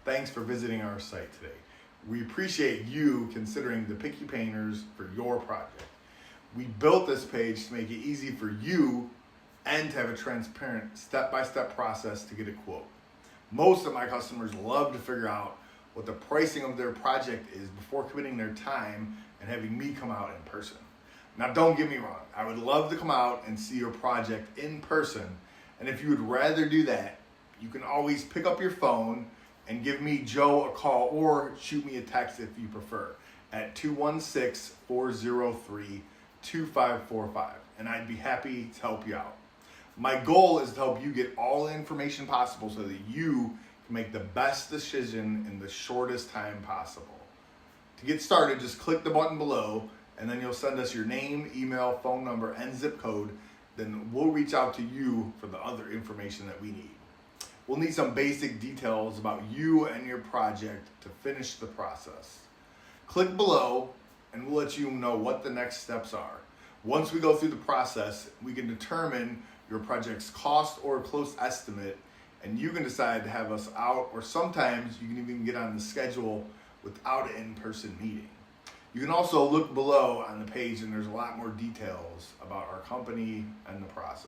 Thanks for visiting our site today. We appreciate you considering the Picky Painters for your project. We built this page to make it easy for you and to have a transparent step-by-step process to get a quote. Most of my customers love to figure out what the pricing of their project is before committing their time and having me come out in person. Now, don't get me wrong, I would love to come out and see your project in person, and if you would rather do that, you can always pick up your phone and give me, Joe, a call or shoot me a text if you prefer at 216-403-2545, and I'd be happy to help you out. My goal is to help you get all the information possible so that you can make the best decision in the shortest time possible. To get started, just click the button below and then you'll send us your name, email, phone number, and zip code. Then we'll reach out to you for the other information that we need. We'll need some basic details about you and your project to finish the process. Click below and we'll let you know what the next steps are. Once we go through the process, we can determine your project's cost or close estimate, and you can decide to have us out, or sometimes you can even get on the schedule without an in-person meeting. You can also look below on the page and there's a lot more details about our company and the process.